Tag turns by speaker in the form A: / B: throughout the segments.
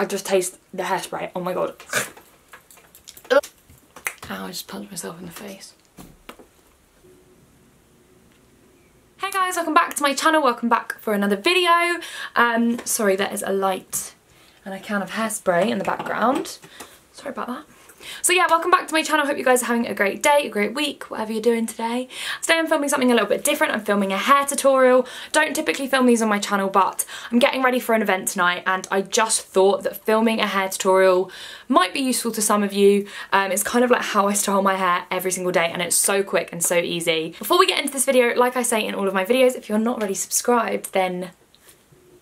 A: I just taste the hairspray. Oh my god. Ow, I just punched myself in the face. Hey guys, welcome back to my channel. Welcome back for another video. Sorry, there is a light and a can of hairspray in the background. Sorry about that. So yeah, welcome back to my channel. Hope you guys are having a great day, a great week, whatever you're doing today. Today I'm filming something a little bit different. I'm filming a hair tutorial. Don't typically film these on my channel, but I'm getting ready for an event tonight and I just thought that filming a hair tutorial might be useful to some of you. It's kind of like how I style my hair every single day and it's so quick and so easy. Before we get into this video, like I say in all of my videos, if you're not already subscribed, then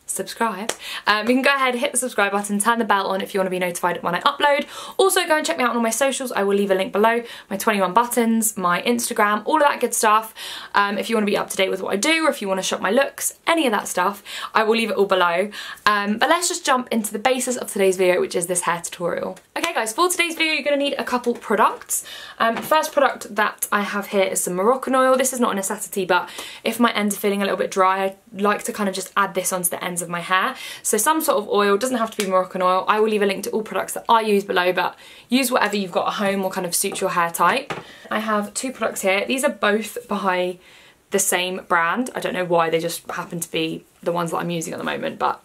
A: subscribe. You can go ahead, hit the subscribe button, turn the bell on if you want to be notified when I upload. Also go and check me out on all my socials. I will leave a link below. My 21 buttons, my Instagram, all of that good stuff. If you want to be up to date with what I do or if you want to shop my looks, any of that stuff, I will leave it all below. But let's just jump into the basis of today's video, which is this hair tutorial. Okay guys, for today's video you're going to need a couple products. The first product that I have here is some Moroccan oil. This is not a necessity, but if my ends are feeling a little bit dry, I like to kind of just add this onto the ends of my hair. So some sort of oil, doesn't have to be Moroccan oil. I will leave a link to all products that I use below, but use whatever you've got at home or kind of suits your hair type. I have two products here. These are both by the same brand. I don't know why, they just happen to be the ones that I'm using at the moment, but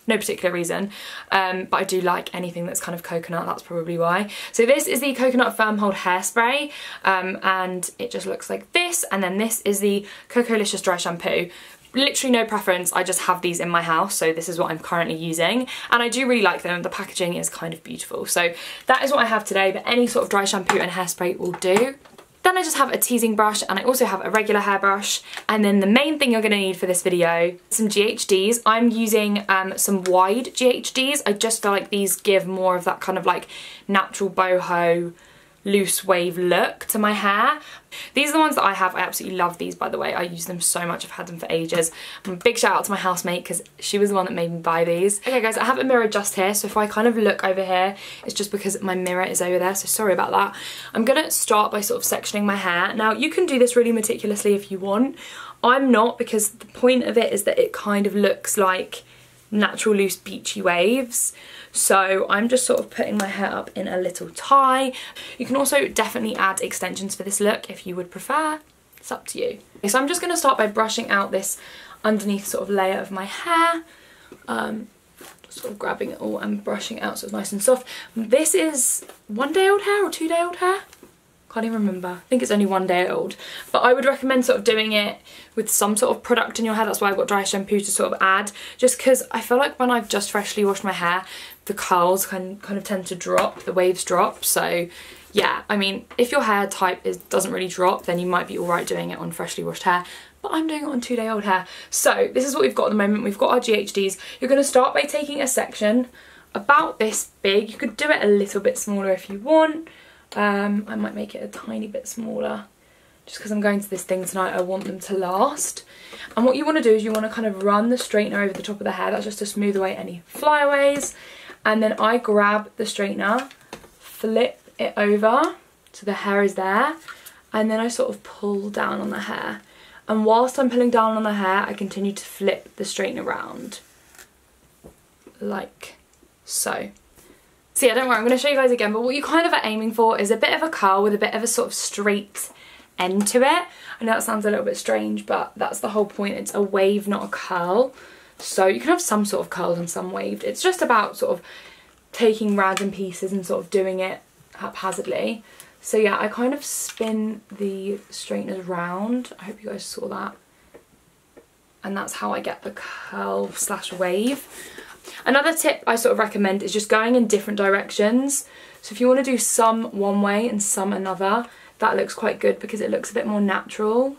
A: no particular reason. But I do like anything that's kind of coconut, that's probably why. So this is the Coconut Firm Hold Hairspray, and it just looks like this, and then this is the Cocalicious Dry Shampoo. Literally no preference, I just have these in my house, so this is what I'm currently using, and I do really like them. The packaging is kind of beautiful. So that is what I have today, but any sort of dry shampoo and hairspray will do. Then I just have a teasing brush and I also have a regular hairbrush, and then the main thing you're going to need for this video, some GHDs. I'm using some wide GHDs. I just feel like these give more of that kind of like natural boho loose wave look to my hair. These are the ones that I have. I absolutely love these, by the way. I use them so much. I've had them for ages. Big shout out to my housemate because she was the one that made me buy these. Okay guys, I have a mirror just here, so if I kind of look over here, it's just because my mirror is over there, so sorry about that. I'm gonna start by sort of sectioning my hair. Now you can do this really meticulously if you want. I'm not, because the point of it is that it kind of looks like natural loose beachy waves. So I'm just sort of putting my hair up in a little tie. You can also definitely add extensions for this look if you would prefer. It's up to you. Okay, so I'm just going to start by brushing out this underneath sort of layer of my hair. Just sort of grabbing it all and brushing it out so it's nice and soft. This is 1 day old hair or 2 day old hair? Can't even remember. I think it's only 1 day old. But I would recommend sort of doing it with some sort of product in your hair. That's why I've got dry shampoo to sort of add. Just because I feel like when I've just freshly washed my hair, the curls kind of tend to drop, the waves drop. So yeah, I mean, if your hair type doesn't really drop, then you might be alright doing it on freshly washed hair. But I'm doing it on 2 day old hair. So this is what we've got at the moment. We've got our GHDs. You're going to start by taking a section about this big. You could do it a little bit smaller if you want. I might make it a tiny bit smaller just because I'm going to this thing tonight. I want them to last. And what you want to do is you want to kind of run the straightener over the top of the hair. That's just to smooth away any flyaways. And then I grab the straightener, flip it over so the hair is there, and then I sort of pull down on the hair. And whilst I'm pulling down on the hair, I continue to flip the straightener around like so. So yeah, don't worry, I'm going to show you guys again, but what you kind of are aiming for is a bit of a curl with a bit of a sort of straight end to it. I know that sounds a little bit strange, but that's the whole point. It's a wave, not a curl. So you can have some sort of curls and some waved. It's just about sort of taking random pieces and sort of doing it haphazardly. So yeah, I kind of spin the straighteners round. I hope you guys saw that. And that's how I get the curl slash wave. Another tip I sort of recommend is just going in different directions. So if you want to do some one way and some another, that looks quite good because it looks a bit more natural.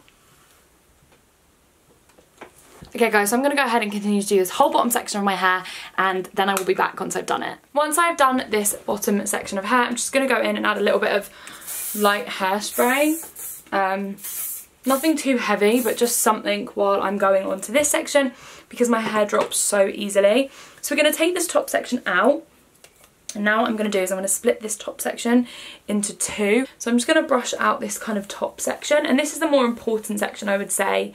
A: Okay guys, so I'm going to go ahead and continue to do this whole bottom section of my hair, and then I will be back once I've done it. Once I've done this bottom section of hair, I'm just going to go in and add a little bit of light hairspray. Nothing too heavy, but just something while I'm going on to this section because my hair drops so easily. So we're going to take this top section out, and now what I'm going to do is I'm going to split this top section into two. So I'm just going to brush out this kind of top section, and this is the more important section, I would say,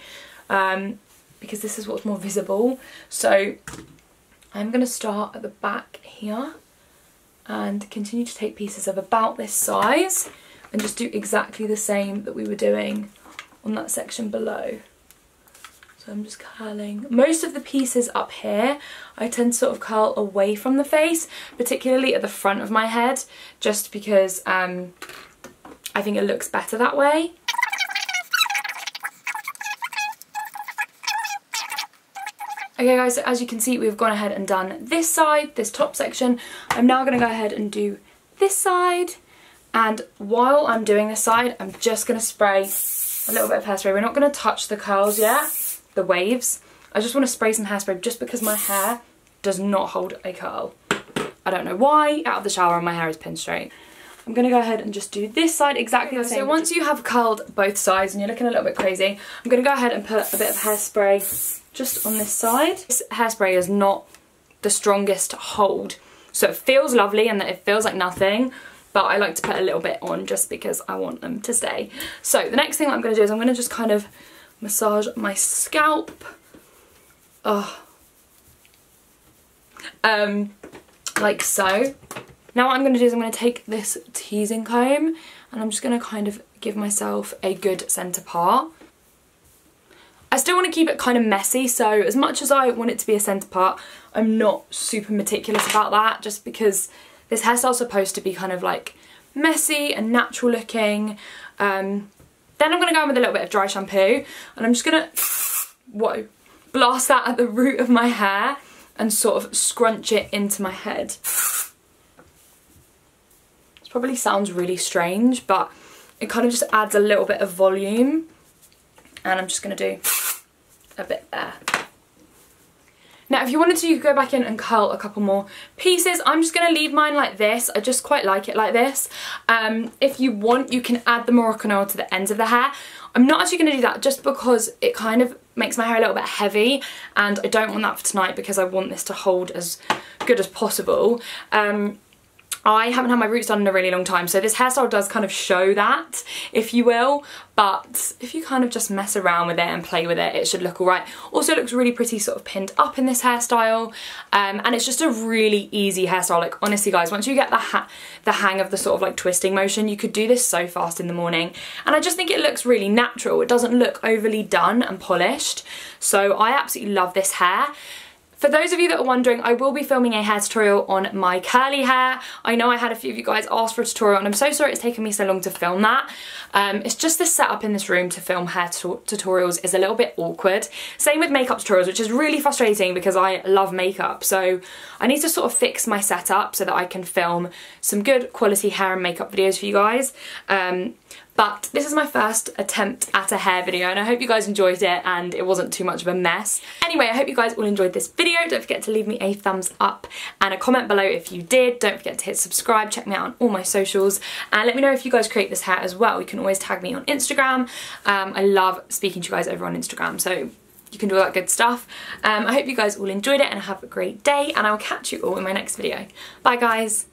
A: because this is what's more visible. So I'm going to start at the back here and continue to take pieces of about this size and just do exactly the same that we were doing on that section below. So I'm just curling. Most of the pieces up here, I tend to sort of curl away from the face, particularly at the front of my head, just because I think it looks better that way. Okay guys, so as you can see, we've gone ahead and done this side, this top section. I'm now going to go ahead and do this side. And while I'm doing this side, I'm just going to spray a little bit of hairspray. We're not going to touch the curls yet, the waves. I just want to spray some hairspray just because my hair does not hold a curl. I don't know why. Out of the shower and my hair is pinned straight. I'm going to go ahead and just do this side exactly the same. So once you have curled both sides and you're looking a little bit crazy, I'm going to go ahead and put a bit of hairspray just on this side. This hairspray is not the strongest hold, so it feels lovely and that it feels like nothing, but I like to put a little bit on just because I want them to stay. So the next thing I'm going to do is I'm going to just kind of massage my scalp. Like so. Now what I'm going to do is I'm going to take this teasing comb and I'm just going to kind of give myself a good centre part. I still want to keep it kind of messy, so as much as I want it to be a centre part, I'm not super meticulous about that, just because this hairstyle is supposed to be kind of like messy and natural looking. Then I'm going to go in with a little bit of dry shampoo and I'm just going to blast that at the root of my hair and sort of scrunch it into my head. This probably sounds really strange, but it kind of just adds a little bit of volume. And I'm just going to do a bit there. Now if you wanted to, you could go back in and curl a couple more pieces. I'm just going to leave mine like this. I just quite like it like this. If you want, you can add the Moroccan oil to the ends of the hair. I'm not actually going to do that just because it kind of makes my hair a little bit heavy and I don't want that for tonight because I want this to hold as good as possible. I haven't had my roots done in a really long time, so this hairstyle does kind of show that, if you will, but if you kind of just mess around with it and play with it, it should look alright. Also, it looks really pretty sort of pinned up in this hairstyle, and it's just a really easy hairstyle. Like, honestly guys, once you get the hang of the sort of like twisting motion, you could do this so fast in the morning, and I just think it looks really natural. It doesn't look overly done and polished, so I absolutely love this hair. For those of you that are wondering, I will be filming a hair tutorial on my curly hair. I know I had a few of you guys ask for a tutorial and I'm so sorry it's taken me so long to film that. It's just the setup in this room to film hair tutorials is a little bit awkward. Same with makeup tutorials, which is really frustrating because I love makeup. So I need to sort of fix my setup so that I can film some good quality hair and makeup videos for you guys. But this is my first attempt at a hair video and I hope you guys enjoyed it and it wasn't too much of a mess. Anyway, I hope you guys all enjoyed this video. Don't forget to leave me a thumbs up and a comment below if you did. Don't forget to hit subscribe, check me out on all my socials and let me know if you guys create this hair as well. You can always tag me on Instagram. I love speaking to you guys over on Instagram, so you can do all that good stuff. I hope you guys all enjoyed it and have a great day and I will catch you all in my next video. Bye guys!